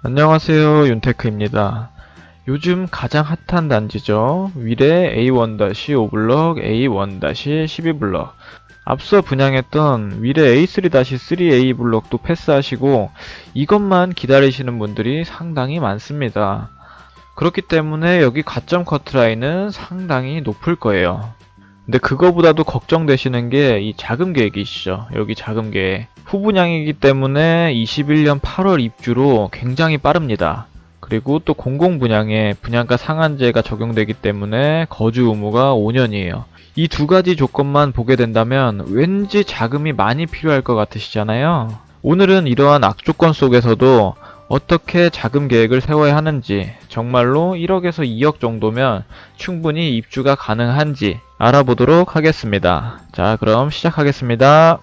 안녕하세요, 윤테크입니다. 요즘 가장 핫한 단지죠. 위례 A1-5블럭, A1-12블럭. 앞서 분양했던 위례 A3-3A 블럭도 패스하시고 이것만 기다리시는 분들이 상당히 많습니다. 그렇기 때문에 여기 가점 커트라인은 상당히 높을 거예요. 근데 그거보다도 걱정되시는 게 이 자금 계획이시죠. 여기 자금 계획. 후분양이기 때문에 21년 8월 입주로 굉장히 빠릅니다. 그리고 또 공공분양에 분양가 상한제가 적용되기 때문에 거주 의무가 5년이에요. 이 두 가지 조건만 보게 된다면 왠지 자금이 많이 필요할 것 같으시잖아요. 오늘은 이러한 악조건 속에서도 어떻게 자금 계획을 세워야 하는지, 정말로 1억에서 2억 정도면 충분히 입주가 가능한지 알아보도록 하겠습니다. 자, 그럼 시작하겠습니다.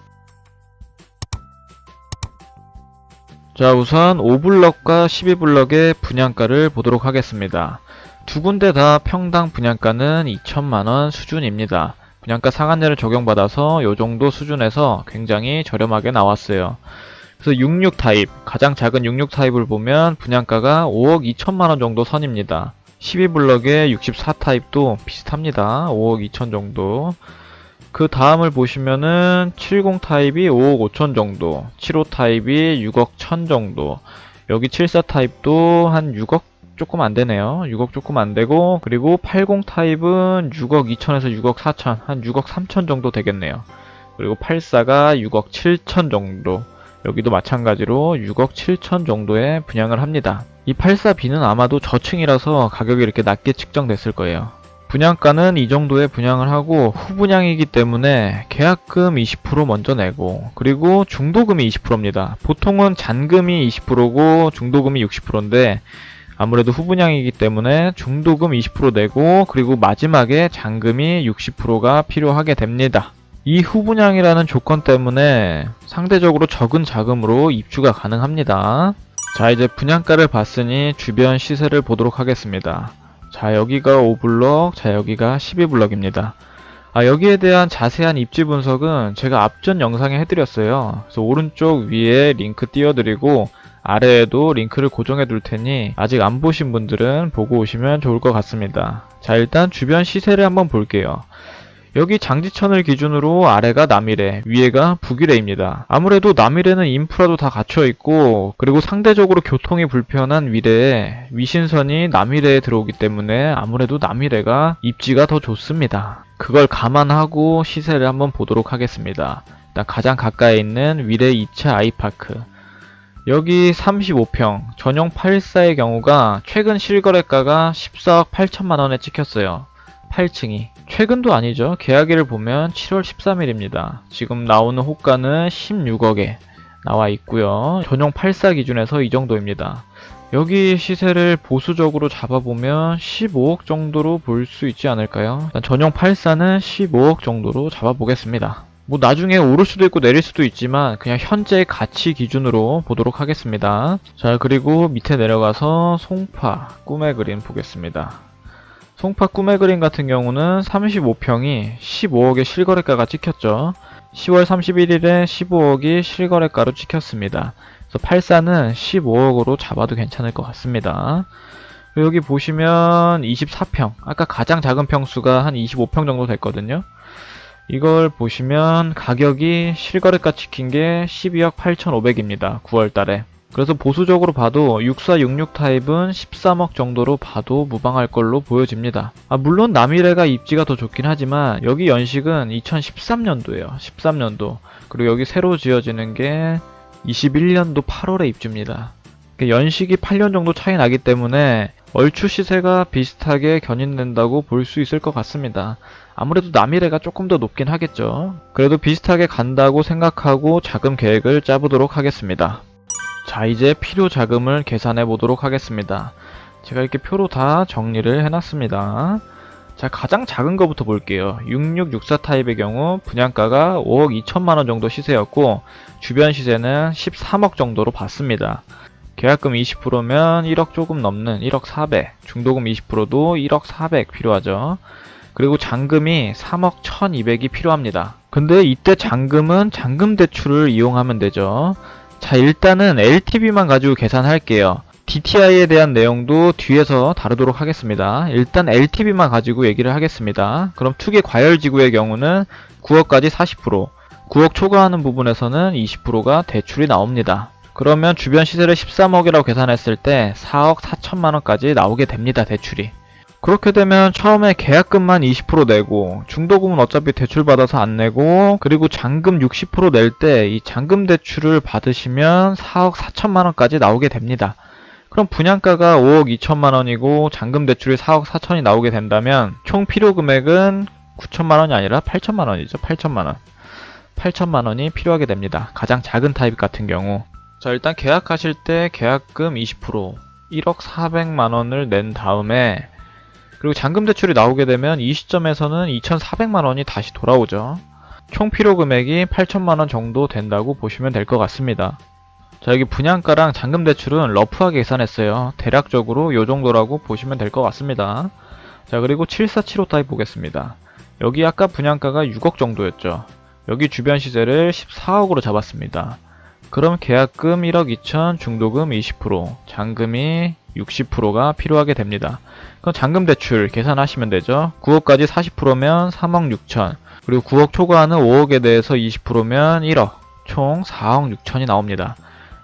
자, 우선 5블럭과 12블럭의 분양가를 보도록 하겠습니다. 두 군데 다 평당 분양가는 2천만원 수준입니다. 분양가 상한제를 적용받아서 요 정도 수준에서 굉장히 저렴하게 나왔어요. 그래서 66 타입, 가장 작은 66 타입을 보면 분양가가 5억 2천만원 정도 선입니다. 12블럭의 64 타입도 비슷합니다. 5억 2천 정도. 그 다음을 보시면은 70 타입이 5억 5천 정도, 75 타입이 6억 1천 정도, 여기 74 타입도 한 6억 조금 안 되네요. 6억 조금 안 되고, 그리고 80 타입은 6억 2천에서 6억 4천, 한 6억 3천 정도 되겠네요. 그리고 84가 6억 7천 정도, 여기도 마찬가지로 6억 7천 정도에 분양을 합니다. 이 84B는 아마도 저층이라서 가격이 이렇게 낮게 측정됐을 거예요. 분양가는 이 정도에 분양을 하고 후분양이기 때문에 계약금 20% 먼저 내고, 그리고 중도금이 20%입니다. 보통은 잔금이 20%고 중도금이 60%인데 아무래도 후분양이기 때문에 중도금 20% 내고, 그리고 마지막에 잔금이 60%가 필요하게 됩니다. 이 후분양이라는 조건 때문에 상대적으로 적은 자금으로 입주가 가능합니다. 자, 이제 분양가를 봤으니 주변 시세를 보도록 하겠습니다. 자, 여기가 5블럭, 자, 여기가 12블럭입니다. 여기에 대한 자세한 입지 분석은 제가 앞전 영상에 해드렸어요. 그래서 오른쪽 위에 링크 띄워드리고 아래에도 링크를 고정해 둘 테니 아직 안 보신 분들은 보고 오시면 좋을 것 같습니다. 자, 일단 주변 시세를 한번 볼게요. 여기 장지천을 기준으로 아래가 남이래, 위에가 북이래입니다. 아무래도 남이래는 인프라도 다 갖춰있고, 그리고 상대적으로 교통이 불편한 위례에 위신선이 남이래에 들어오기 때문에 아무래도 남이래가 입지가 더 좋습니다. 그걸 감안하고 시세를 한번 보도록 하겠습니다. 일단 가장 가까이 있는 위례 2차 아이파크, 여기 35평 전용 84의 경우가 최근 실거래가가 14억 8천만원에 찍혔어요. 8층이. 최근도 아니죠. 계약일을 보면 7월 13일입니다. 지금 나오는 호가는 16억에 나와 있고요. 전용 84 기준에서 이 정도입니다. 여기 시세를 보수적으로 잡아보면 15억 정도로 볼 수 있지 않을까요? 일단 전용 84는 15억 정도로 잡아보겠습니다. 뭐 나중에 오를 수도 있고 내릴 수도 있지만 그냥 현재 가치 기준으로 보도록 하겠습니다. 자, 그리고 밑에 내려가서 송파 꿈의 그림 보겠습니다. 송파 꿈의 그림 같은 경우는 35평이 15억의 실거래가가 찍혔죠. 10월 31일에 15억이 실거래가로 찍혔습니다. 그래서 84는 15억으로 잡아도 괜찮을 것 같습니다. 여기 보시면 24평, 아까 가장 작은 평수가 한 25평 정도 됐거든요. 이걸 보시면 가격이 실거래가 찍힌 게 12억 8,500입니다. 9월달에. 그래서 보수적으로 봐도 6466 타입은 13억 정도로 봐도 무방할 걸로 보여집니다. 물론 남이래가 입지가 더 좋긴 하지만 여기 연식은 2013년도예요. 13년도. 그리고 여기 새로 지어지는 게 21년도 8월에 입주입니다. 연식이 8년 정도 차이 나기 때문에 얼추 시세가 비슷하게 견인된다고 볼 수 있을 것 같습니다. 아무래도 남이래가 조금 더 높긴 하겠죠. 그래도 비슷하게 간다고 생각하고 자금 계획을 짜보도록 하겠습니다. 자, 이제 필요 자금을 계산해 보도록 하겠습니다. 제가 이렇게 표로 다 정리를 해놨습니다. 자, 가장 작은 거부터 볼게요. 6664 타입의 경우 분양가가 5억 2천만원 정도 시세였고 주변 시세는 13억 정도로 봤습니다. 계약금 20%면 1억 조금 넘는 1억 400, 중도금 20%도 1억 400 필요하죠. 그리고 잔금이 3억 1200이 필요합니다. 근데 이때 잔금은 잔금 대출을 이용하면 되죠. 자, 일단은 LTV만 가지고 계산할게요. DTI에 대한 내용도 뒤에서 다루도록 하겠습니다. 일단 LTV만 가지고 얘기를 하겠습니다. 그럼 투기 과열지구의 경우는 9억까지 40%, 9억 초과하는 부분에서는 20%가 대출이 나옵니다. 그러면 주변 시세를 13억이라고 계산했을 때 4억 4천만원까지 나오게 됩니다, 대출이. 그렇게 되면 처음에 계약금만 20% 내고 중도금은 어차피 대출받아서 안 내고 그리고 잔금 60% 낼 때 이 잔금 대출을 받으시면 4억 4천만원까지 나오게 됩니다. 그럼 분양가가 5억 2천만원이고 잔금 대출이 4억 4천이 나오게 된다면 총 필요 금액은 9천만원이 아니라 8천만원이죠. 8천만원. 8천만원이 필요하게 됩니다. 가장 작은 타입 같은 경우. 자, 일단 계약하실 때 계약금 20%, 1억 4백만원을 낸 다음에 그리고 잔금 대출이 나오게 되면 이 시점에서는 2,400만원이 다시 돌아오죠. 총 필요 금액이 8천만원 정도 된다고 보시면 될 것 같습니다. 자, 여기 분양가랑 잔금 대출은 러프하게 계산했어요. 대략적으로 요 정도라고 보시면 될 것 같습니다. 자, 그리고 7475 타입 보겠습니다. 여기 아까 분양가가 6억 정도였죠. 여기 주변 시세를 14억으로 잡았습니다. 그럼 계약금 1억 2천, 중도금 20%, 잔금이 60%가 필요하게 됩니다. 그럼 잔금 대출 계산하시면 되죠. 9억까지 40%면 3억 6천, 그리고 9억 초과하는 5억에 대해서 20%면 1억, 총 4억 6천이 나옵니다.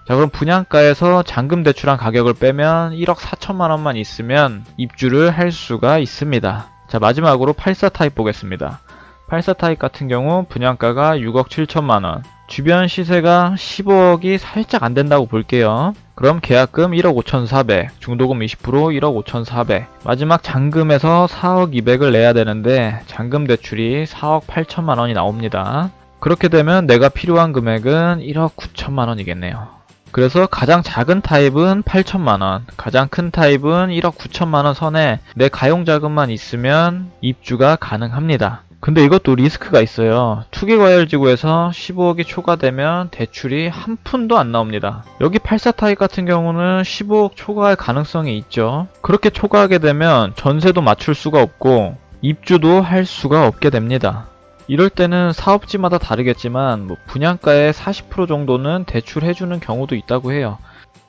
자, 그럼 분양가에서 잔금 대출한 가격을 빼면 1억 4천만원만 있으면 입주를 할 수가 있습니다. 자, 마지막으로 84 타입 보겠습니다. 84 타입 같은 경우 분양가가 6억 7천만원, 주변 시세가 15억이 살짝 안 된다고 볼게요. 그럼 계약금 1억 5,400, 중도금 20% 1억 5,400, 마지막 잔금에서 4억 200을 내야 되는데 잔금 대출이 4억 8천만원이 나옵니다. 그렇게 되면 내가 필요한 금액은 1억 9천만원이겠네요. 그래서 가장 작은 타입은 8천만원, 가장 큰 타입은 1억 9천만원 선에 내 가용자금만 있으면 입주가 가능합니다. 근데 이것도 리스크가 있어요. 투기과열지구에서 15억이 초과되면 대출이 한 푼도 안 나옵니다. 여기 84 타입 같은 경우는 15억 초과할 가능성이 있죠. 그렇게 초과하게 되면 전세도 맞출 수가 없고 입주도 할 수가 없게 됩니다. 이럴 때는 사업지마다 다르겠지만 분양가의 40% 정도는 대출해주는 경우도 있다고 해요.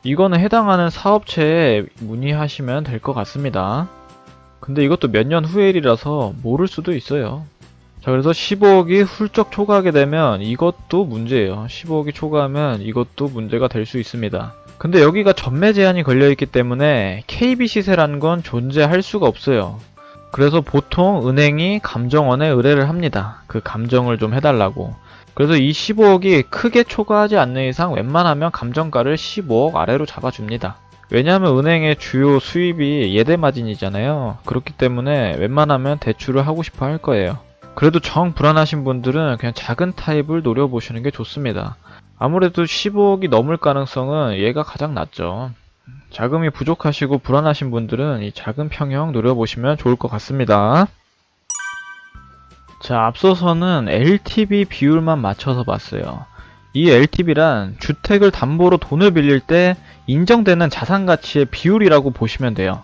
이거는 해당하는 사업체에 문의하시면 될 것 같습니다. 근데 이것도 몇 년 후의 일이라서 모를 수도 있어요. 자, 그래서 15억이 훌쩍 초과하게 되면 이것도 문제예요. 15억이 초과하면 이것도 문제가 될 수 있습니다. 근데 여기가 전매 제한이 걸려있기 때문에 KB 시세라는 건 존재할 수가 없어요. 그래서 보통 은행이 감정원에 의뢰를 합니다. 그 감정을 좀 해달라고. 그래서 이 15억이 크게 초과하지 않는 이상 웬만하면 감정가를 15억 아래로 잡아줍니다. 왜냐하면 은행의 주요 수입이 예대마진이잖아요. 그렇기 때문에 웬만하면 대출을 하고 싶어 할 거예요. 그래도 정 불안하신 분들은 그냥 작은 타입을 노려보시는 게 좋습니다. 아무래도 15억이 넘을 가능성은 얘가 가장 낮죠. 자금이 부족하시고 불안하신 분들은 이 작은 평형 노려보시면 좋을 것 같습니다. 자, 앞서서는 LTV 비율만 맞춰서 봤어요. 이 LTV란 주택을 담보로 돈을 빌릴 때 인정되는 자산가치의 비율이라고 보시면 돼요.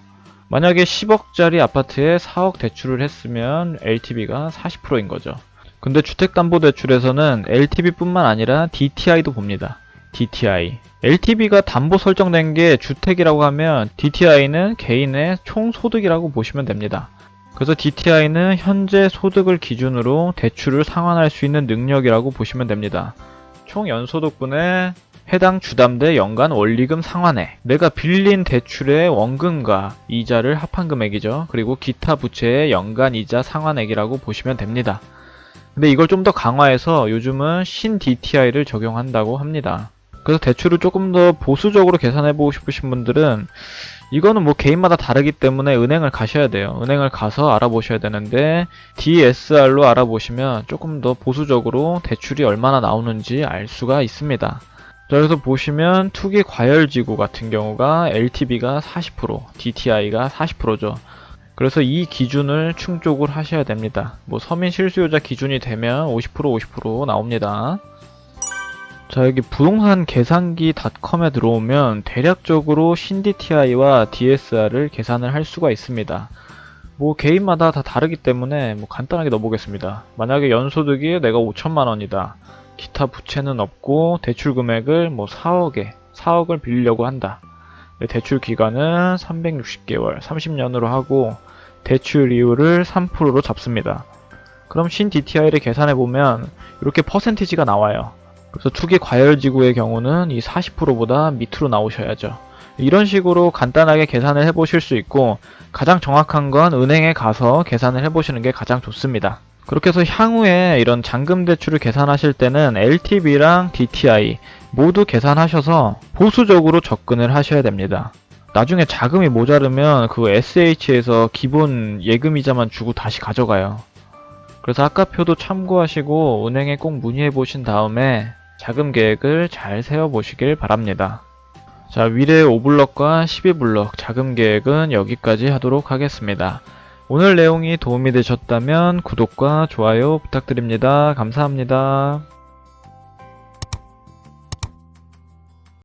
만약에 10억짜리 아파트에 4억 대출을 했으면 LTV가 40%인 거죠. 근데 주택담보대출에서는 LTV뿐만 아니라 DTI도 봅니다. DTI. LTV가 담보 설정된 게 주택이라고 하면 DTI는 개인의 총소득이라고 보시면 됩니다. 그래서 DTI는 현재 소득을 기준으로 대출을 상환할 수 있는 능력이라고 보시면 됩니다. 총 연소득분의 해당 주담대 연간 원리금 상환액, 내가 빌린 대출의 원금과 이자를 합한 금액이죠. 그리고 기타 부채의 연간 이자 상환액이라고 보시면 됩니다. 근데 이걸 좀 더 강화해서 요즘은 신 DTI를 적용한다고 합니다. 그래서 대출을 조금 더 보수적으로 계산해보고 싶으신 분들은 이거는 뭐 개인마다 다르기 때문에 은행을 가셔야 돼요. 은행을 가서 알아보셔야 되는데 DSR로 알아보시면 조금 더 보수적으로 대출이 얼마나 나오는지 알 수가 있습니다. 자, 여기서 보시면 투기 과열지구 같은 경우가 LTV가 40%, DTI가 40%죠. 그래서 이 기준을 충족을 하셔야 됩니다. 뭐 서민 실수요자 기준이 되면 50% 나옵니다. 자, 여기 부동산 계산기 닷컴에 들어오면 대략적으로 신DTI와 DSR을 계산을 할 수가 있습니다. 뭐 개인마다 다 다르기 때문에 뭐 간단하게 넣어보겠습니다. 만약에 연소득이 내가 5천만 원이다. 기타 부채는 없고 대출 금액을 뭐 4억을 빌리려고 한다. 대출 기간은 360개월, 30년으로 하고 대출 이율을 3%로 잡습니다. 그럼 신 DTI를 계산해보면 이렇게 퍼센티지가 나와요. 그래서 투기 과열지구의 경우는 이 40%보다 밑으로 나오셔야죠. 이런 식으로 간단하게 계산을 해보실 수 있고 가장 정확한 건 은행에 가서 계산을 해보시는 게 가장 좋습니다. 그렇게 해서 향후에 이런 잔금 대출을 계산하실 때는 LTV랑 DTI 모두 계산하셔서 보수적으로 접근을 하셔야 됩니다. 나중에 자금이 모자르면 그 SH에서 기본 예금이자만 주고 다시 가져가요. 그래서 아까 표도 참고하시고 은행에 꼭 문의해 보신 다음에 자금 계획을 잘 세워 보시길 바랍니다. 자, 위례 5블럭과 12블럭 자금 계획은 여기까지 하도록 하겠습니다. 오늘 내용이 도움이 되셨다면 구독과 좋아요 부탁드립니다. 감사합니다.